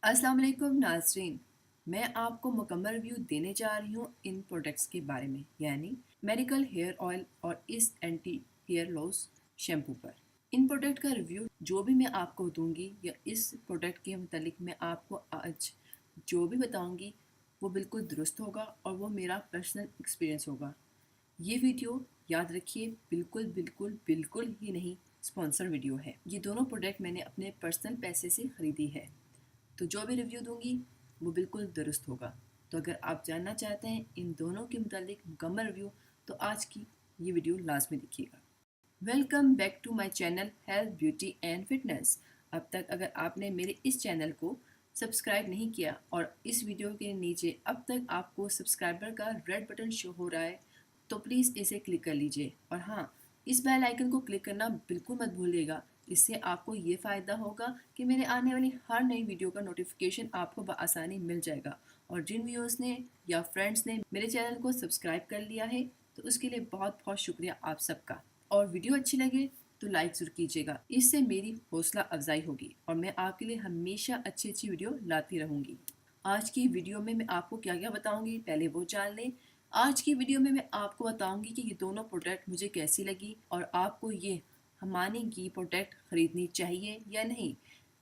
अस्सलाम वालेकुम नाज़रीन। मैं आपको मुकम्मल रिव्यू देने जा रही हूँ इन प्रोडक्ट्स के बारे में, यानी मेडिकल हेयर ऑयल और इस एंटी हेयर लॉस शैम्पू पर। इन प्रोडक्ट का रिव्यू जो भी मैं आपको दूंगी या इस प्रोडक्ट के मुतालिक मैं आपको आज जो भी बताऊंगी वो बिल्कुल दुरुस्त होगा और वो मेरा पर्सनल एक्सपीरियंस होगा। ये वीडियो याद रखिए बिल्कुल बिल्कुल बिल्कुल ही नहीं स्पॉन्सर वीडियो है। ये दोनों प्रोडक्ट मैंने अपने पर्सनल पैसे से ख़रीदी है, तो जो भी रिव्यू दूंगी वो बिल्कुल दुरुस्त होगा। तो अगर आप जानना चाहते हैं इन दोनों के मुतालिक मुकम्मल रिव्यू तो आज की ये वीडियो लाजमी देखिएगा। Welcome back to my channel health beauty and fitness. अब तक अगर आपने मेरे इस चैनल को सब्सक्राइब नहीं किया और इस वीडियो के नीचे अब तक आपको सब्सक्राइबर का रेड बटन शो हो रहा है तो प्लीज़ इसे क्लिक कर लीजिए। और हाँ, इस बेल आइकन को क्लिक करना बिल्कुल मत भूलिएगा। इससे आपको ये फ़ायदा होगा कि मेरे आने वाली हर नई वीडियो का नोटिफिकेशन आपको बआसानी मिल जाएगा। और जिन व्यूअर्स ने या फ्रेंड्स ने मेरे चैनल को सब्सक्राइब कर लिया है तो उसके लिए बहुत बहुत शुक्रिया आप सबका। और वीडियो अच्छी लगे तो लाइक ज़रूर कीजिएगा, इससे मेरी हौसला अफजाई होगी और मैं आपके लिए हमेशा अच्छी अच्छी वीडियो लाती रहूँगी। आज की वीडियो में मैं आपको क्या क्या बताऊंगी पहले वो जान लें। आज की वीडियो में मैं आपको बताऊंगी कि ये दोनों प्रोडक्ट मुझे कैसी लगी और आपको ये हमानी की प्रोडक्ट ख़रीदनी चाहिए या नहीं,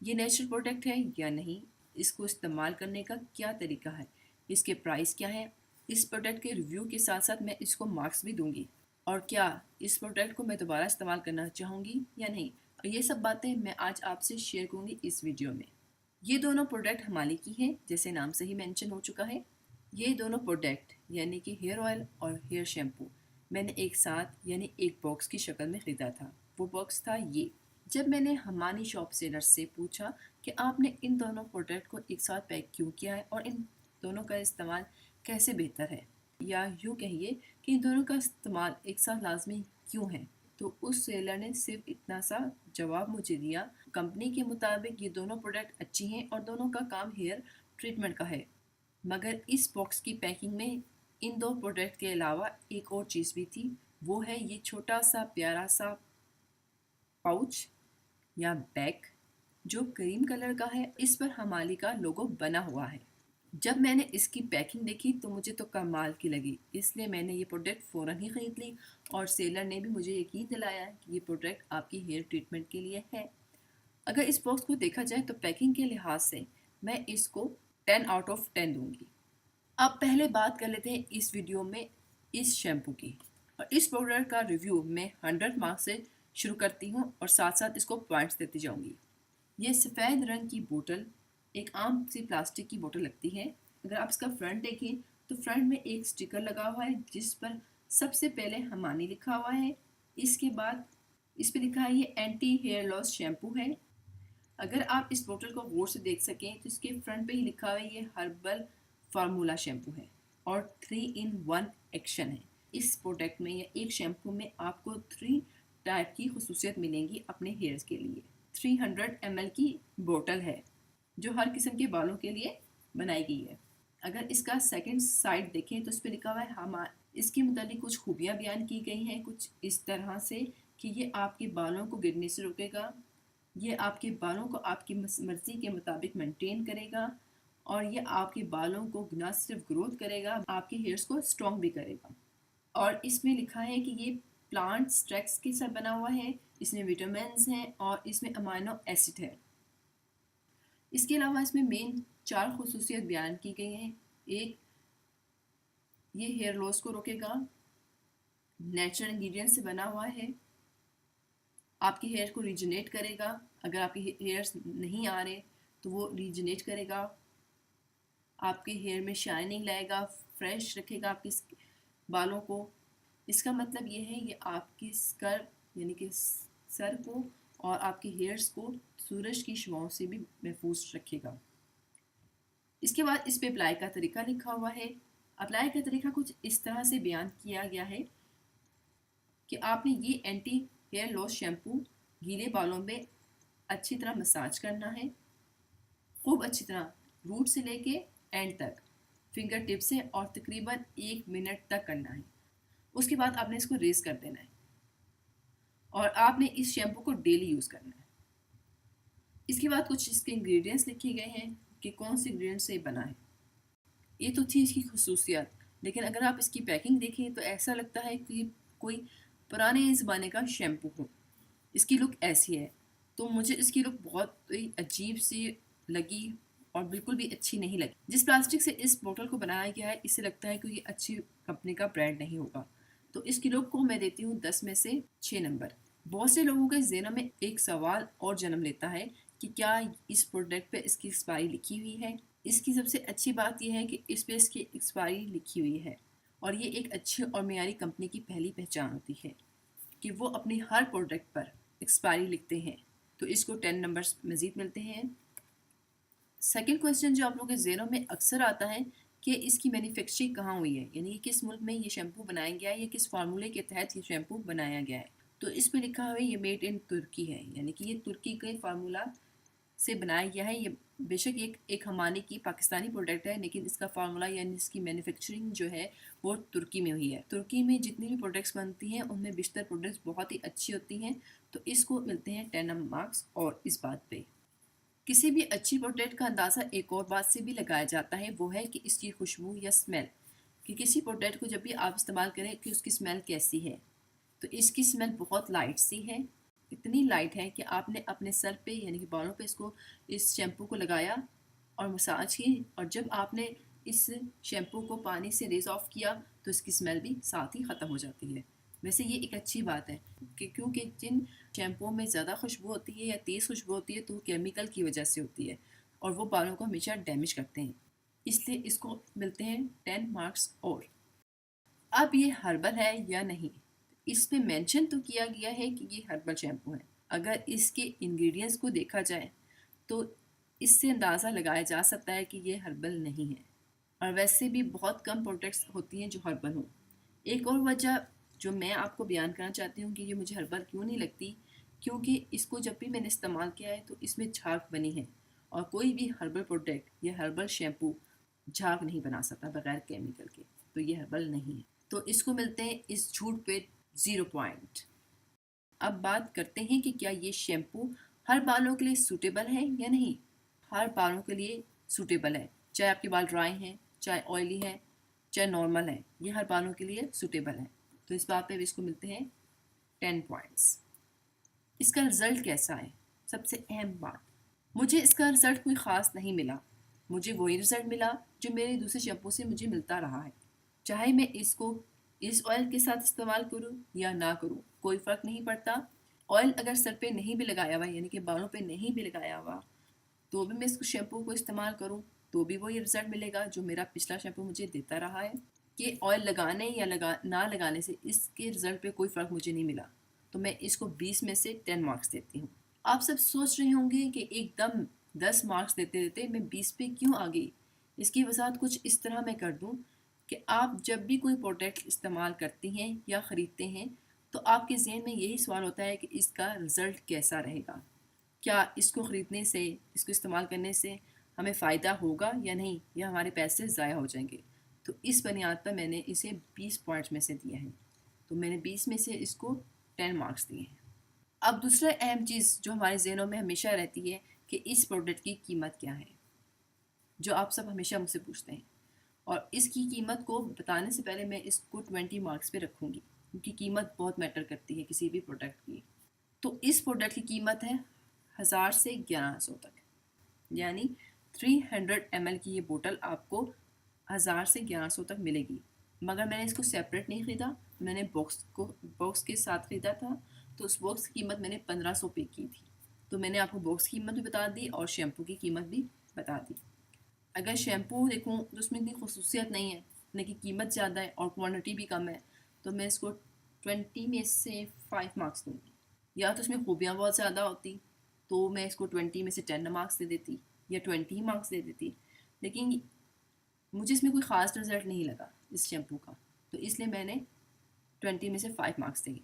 ये नेचुरल प्रोडक्ट है या नहीं, इसको इस्तेमाल करने का क्या तरीका है, इसके प्राइस क्या है, इस प्रोडक्ट के रिव्यू के साथ साथ मैं इसको मार्क्स भी दूंगी और क्या इस प्रोडक्ट को मैं दोबारा इस्तेमाल करना चाहूँगी या नहीं। और ये सब बातें मैं आज आपसे शेयर करूँगी इस वीडियो में। ये दोनों प्रोडक्ट हमारी की हैं, जैसे नाम से ही मेंशन हो चुका है। ये दोनों प्रोडक्ट यानी कि हेयर ऑयल और हेयर शैम्पू मैंने एक साथ यानी एक बॉक्स की शक्ल में ख़रीदा था। वो बॉक्स था ये। जब मैंने हमारी शॉप सेलर से पूछा कि आपने इन दोनों प्रोडक्ट को एक साथ पैक क्यों किया है और इन दोनों का इस्तेमाल कैसे बेहतर है, या यूँ कहिए कि इन दोनों का इस्तेमाल एक साथ लाजमी क्यों है, तो उस सेलर ने सिर्फ इतना सा जवाब मुझे दिया। कंपनी के मुताबिक ये दोनों प्रोडक्ट अच्छी हैं और दोनों का काम हेयर ट्रीटमेंट का है, मगर इस बॉक्स की पैकिंग में इन दो प्रोडक्ट के अलावा एक और चीज़ भी थी। वो है ये छोटा सा प्यारा सा पाउच या बैग जो क्रीम कलर का है। इस पर हमाली का लोगो बना हुआ है। जब मैंने इसकी पैकिंग देखी तो मुझे तो कमाल की लगी, इसलिए मैंने ये प्रोडक्ट फ़ौरन ही ख़रीद ली और सेलर ने भी मुझे यकीन दिलाया कि ये प्रोडक्ट आपकी हेयर ट्रीटमेंट के लिए है। अगर इस बॉक्स को देखा जाए तो पैकिंग के लिहाज से मैं इसको 10 आउट ऑफ 10 दूंगी। अब पहले बात कर लेते हैं इस वीडियो में इस शैम्पू की। और इस प्रोडक्ट का रिव्यू मैं 100 मार्क्स से शुरू करती हूँ और साथ साथ इसको पॉइंट्स देती जाऊँगी। ये सफ़ेद रंग की बोतल एक आम सी प्लास्टिक की बोतल लगती है। अगर आप इसका फ्रंट देखें तो फ्रंट में एक स्टिकर लगा हुआ है जिस पर सबसे पहले हमानी लिखा हुआ है। इसके बाद इस पर लिखा है ये एंटी हेयर लॉस शैम्पू है। अगर आप इस बोतल को गौर से देख सकें तो इसके फ्रंट पे ही लिखा हुआ है ये हर्बल फार्मूला शैम्पू है और 3 in 1 एक्शन है। इस प्रोडक्ट में या एक शैम्पू में आपको 3 टाइप की खसूसियत मिलेंगी अपने हेयर्स के लिए। 300 ml की बोतल है जो हर किस्म के बालों के लिए बनाई गई है। अगर इसका सेकंड साइड देखें तो इस पर लिखा हुआ है हम इसके मुतालिक कुछ खूबियाँ बयान की गई हैं कुछ इस तरह से कि ये आपके बालों को गिरने से रोकेगा, ये आपके बालों को आपकी मर्ज़ी के मुताबिक मेंटेन करेगा और ये आपके बालों को न सिर्फ ग्रोथ करेगा, आपके हेयर्स को स्ट्रॉन्ग भी करेगा। और इसमें लिखा है कि ये प्लांट स्ट्रैक्स के साथ बना हुआ है, इसमें विटामिन्स हैं और इसमें अमाइनो एसिड है। इसके अलावा इसमें मेन 4 खसूसियत बयान की गई हैं। एक, ये हेयर लॉस को रोकेगा, नेचुरल इंग्रेडिएंट से बना हुआ है, आपके हेयर को रीजनेट करेगा, अगर आपके हेयर्स नहीं आ रहे तो वो रीजनेट करेगा, आपके हेयर में शाइनिंग लाएगा, फ्रेश रखेगा आपके बालों को। इसका मतलब ये है ये आपकी स्कर यानी कि सर को और आपके हेयर्स को सूरज की शुआओं से भी महफूज रखेगा। इसके बाद इस पे अप्लाई का तरीका लिखा हुआ है। अप्लाई का तरीका कुछ इस तरह से बयान किया गया है कि आपने ये एंटी हेयर लॉस शैम्पू गीले बालों में अच्छी तरह मसाज करना है, खूब अच्छी तरह रूट से लेके एंड तक फिंगर टिप से, और तकरीबन 1 मिनट तक करना है। उसके बाद आपने इसको रेस कर देना है और आपने इस शैम्पू को डेली यूज़ करना है। इसके बाद कुछ इसके इंग्रेडिएंट्स लिखे गए हैं कि कौन से इंग्रेडिएंट से बना है। ये तो थी इसकी खसूसियात, लेकिन अगर आप इसकी पैकिंग देखें तो ऐसा लगता है कि कोई पुराने ज़माने का शैम्पू हो। इसकी लुक ऐसी है, तो मुझे इसकी लुक बहुत ही अजीब सी लगी और बिल्कुल भी अच्छी नहीं लगी। जिस प्लास्टिक से इस बोतल को बनाया गया है, इससे लगता है कि ये अच्छी कंपनी का ब्रांड नहीं होगा। तो इसकी लुक को मैं देती हूँ 10 में से 6 नंबर। बहुत से लोगों के ज़हन में एक सवाल और जन्म लेता है कि क्या इस प्रोडक्ट पे इसकी एक्सपायरी लिखी हुई है। इसकी सबसे अच्छी बात यह है कि इस पे इसकी एक्सपायरी लिखी हुई है, और ये एक अच्छी और मेयारी कंपनी की पहली पहचान होती है कि वो अपनी हर प्रोडक्ट पर एक्सपायरी लिखते हैं। तो इसको 10 नंबर्स मज़ीद मिलते हैं। सेकंड क्वेश्चन जो आप लोगों के ज़हनों में अक्सर आता है कि इसकी मैन्युफैक्चरिंग कहाँ हुई है, यानी कि किस मुल्क में ये शैम्पू बनाया गया है या किस फार्मूले के तहत ये शैम्पू बनाया गया है। तो इस पर लिखा हुआ है ये मेड इन तुर्की है, यानी कि ये तुर्की के फार्मूला से बनाया गया है। ये बेशक एक हमारे की पाकिस्तानी प्रोडक्ट है, लेकिन इसका फार्मूला यानी इसकी मैन्युफैक्चरिंग जो है वो तुर्की में हुई है। तुर्की में जितनी भी प्रोडक्ट्स बनती हैं उनमें बेशतर प्रोडक्ट्स बहुत ही अच्छी होती हैं। तो इसको मिलते हैं 10 मार्क्स। और इस बात पे किसी भी अच्छी प्रोडक्ट का अंदाज़ा एक और बात से भी लगाया जाता है, वो है कि इसकी खुशबू या स्मेल, कि किसी प्रोडक्ट को जब भी आप इस्तेमाल करें कि उसकी स्मेल कैसी है। तो इसकी स्मेल बहुत लाइट सी है, इतनी लाइट है कि आपने अपने सर पे यानी कि बालों पे इसको इस शैम्पू को लगाया और मसाज की, और जब आपने इस शैम्पू को पानी से रेज ऑफ किया तो इसकी स्मेल भी साथ ही ख़त्म हो जाती है। वैसे ये एक अच्छी बात है कि क्योंकि जिन शैम्पू में ज़्यादा खुशबू होती है या तेज़ खुशबू होती है तो वो केमिकल की वजह से होती है और वो बालों को हमेशा डैमेज करते हैं, इसलिए इसको मिलते हैं 10 मार्क्स। और अब ये हर्बल है या नहीं, इस पे मेंशन तो किया गया है कि ये हर्बल शैम्पू है। अगर इसके इंग्रेडिएंट्स को देखा जाए तो इससे अंदाज़ा लगाया जा सकता है कि ये हर्बल नहीं है, और वैसे भी बहुत कम प्रोडक्ट्स होती हैं जो हर्बल हों। एक और वजह जो मैं आपको बयान करना चाहती हूँ कि ये मुझे हर्बल क्यों नहीं लगती, क्योंकि इसको जब भी मैंने इस्तेमाल किया है तो इसमें झाग बनी है, और कोई भी हर्बल प्रोडक्ट या हर्बल शैम्पू झाग नहीं बना सकता बगैर केमिकल के, तो ये हर्बल नहीं है। तो इसको मिलते हैं इस झूठ पे 0 पॉइंट। अब बात करते हैं कि क्या ये शैम्पू हर बालों के लिए सूटेबल है या नहीं। हर बालों के लिए सूटेबल है, चाहे आपके बाल ड्राई हैं, चाहे ऑयली हैं, चाहे नॉर्मल है, ये हर बालों के लिए सूटेबल है। तो इस बात पे भी इसको मिलते हैं 10 पॉइंट्स। इसका रिज़ल्ट कैसा है, सबसे अहम बात, मुझे इसका रिज़ल्ट कोई ख़ास नहीं मिला। मुझे वही रिज़ल्ट मिला जो मेरे दूसरे शैम्पू से मुझे मिलता रहा है। चाहे मैं इसको इस ऑयल के साथ इस्तेमाल करूँ या ना करूँ, कोई फ़र्क नहीं पड़ता। ऑयल अगर सर पे नहीं भी लगाया हुआ यानी कि बालों पे नहीं भी लगाया हुआ, तो भी मैं इस शैम्पू को इस्तेमाल करूँ तो भी वही रिज़ल्ट मिलेगा जो मेरा पिछला शैम्पू मुझे देता रहा है। कि ऑयल लगाने या ना लगाने से इसके रिज़ल्ट पे कोई फ़र्क मुझे नहीं मिला, तो मैं इसको 20 में से 10 मार्क्स देती हूँ। आप सब सोच रहे होंगे कि एकदम 10 मार्क्स देते देते मैं 20 पे क्यों आ गई। इसकी वजाहत कुछ इस तरह मैं कर दूँ कि आप जब भी कोई प्रोडक्ट इस्तेमाल करती हैं या ख़रीदते हैं तो आपके जहन में यही सवाल होता है कि इसका रिज़ल्ट कैसा रहेगा, क्या इसको ख़रीदने से, इसको इस्तेमाल करने से हमें फ़ायदा होगा या नहीं, या हमारे पैसे ज़ाया हो जाएंगे। तो इस बुनियाद पर मैंने इसे 20 पॉइंट्स में से दिया है, तो मैंने 20 में से इसको 10 मार्क्स दिए हैं। अब दूसरा अहम चीज़ जो हमारे जहनों में हमेशा रहती है कि इस प्रोडक्ट की कीमत क्या है, जो आप सब हमेशा मुझसे पूछते हैं, और इसकी कीमत को बताने से पहले मैं इसको 20 मार्क्स पे रखूँगी क्योंकि कीमत बहुत मैटर करती है किसी भी प्रोडक्ट की। तो इस प्रोडक्ट की कीमत है 1000 से 1100 तक, यानी 300 ml की ये बोतल आपको 1000 से 1100 तक मिलेगी। मगर मैंने इसको सेपरेट नहीं ख़रीदा, मैंने बॉक्स के साथ ख़रीदा था। तो उस बॉक्स की कीमत मैंने 1500 पे की थी। तो मैंने आपको बॉक्स की कीमत भी बता दी और शैम्पू की कीमत भी बता दी। अगर शैम्पू देखूँ तो उसमें इतनी खसूसियत नहीं है, लेकिन कीमत ज़्यादा है और क्वांटिटी भी कम है, तो मैं इसको 20 में से 5 मार्क्स दूँगी। या तो इसमें खूबियाँ बहुत ज़्यादा होती तो मैं इसको 20 में से 10 मार्क्स दे देती या 20 ही मार्क्स दे देती, लेकिन मुझे इसमें कोई ख़ास रिज़ल्ट नहीं लगा इस शैम्पू का, तो इसलिए मैंने 20 में से 5 मार्क्स दिए।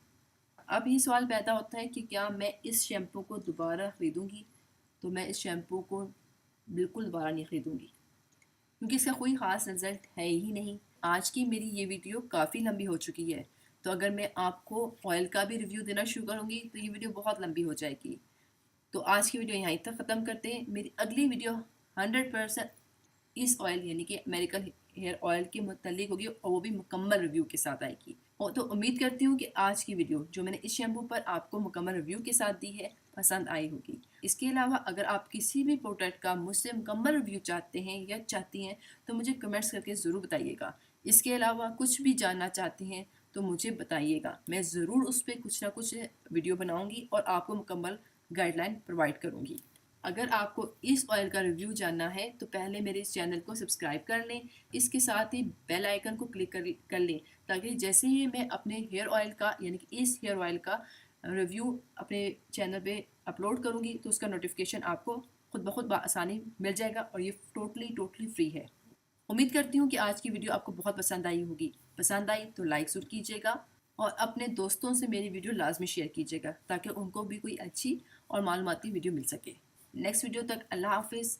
अब ये सवाल पैदा होता है कि क्या मैं इस शैम्पू को दोबारा ख़रीदूँगी। तो मैं इस शैम्पू को बिल्कुल दोबारा नहीं ख़रीदूँगी क्योंकि इसका कोई ख़ास रिज़ल्ट है ही नहीं। आज की मेरी ये वीडियो काफ़ी लंबी हो चुकी है, तो अगर मैं आपको ऑयल का भी रिव्यू देना शुरू करूँगी तो ये वीडियो बहुत लंबी हो जाएगी। तो आज की वीडियो यहीं तक ख़त्म करते हैं। मेरी अगली वीडियो 100% इस ऑयल यानी कि अमेरिकन हेयर ऑयल के मुतल्लिक होगी और वो भी मुकम्मल रिव्यू के साथ आएगी। और तो उम्मीद करती हूँ कि आज की वीडियो जो मैंने इस शैम्पू पर आपको मुकम्मल रिव्यू के साथ दी है पसंद आई होगी। इसके अलावा अगर आप किसी भी प्रोडक्ट का मुझसे मुकम्मल रिव्यू चाहते हैं या चाहती हैं तो मुझे कमेंट्स करके ज़रूर बताइएगा। इसके अलावा कुछ भी जानना चाहते हैं तो मुझे बताइएगा, मैं ज़रूर उस पर कुछ ना कुछ वीडियो बनाऊँगी और आपको मुकम्मल गाइडलाइन प्रोवाइड करूँगी। अगर आपको इस ऑयल का रिव्यू जानना है तो पहले मेरे इस चैनल को सब्सक्राइब कर लें, इसके साथ ही बेल आइकन को क्लिक कर लें ताकि जैसे ही मैं अपने हेयर ऑयल का यानी कि इस हेयर ऑयल का रिव्यू अपने चैनल पे अपलोड करूँगी तो उसका नोटिफिकेशन आपको खुद ब खुद आसानी मिल जाएगा और ये टोटली फ्री है। उम्मीद करती हूँ कि आज की वीडियो आपको बहुत पसंद आई होगी। पसंद आई तो लाइक ज़रूर कीजिएगा और अपने दोस्तों से मेरी वीडियो लाजमी शेयर कीजिएगा ताकि उनको भी कोई अच्छी और मालूमाती वीडियो मिल सके। नेक्स्ट वीडियो तक अल्लाह हाफिज़।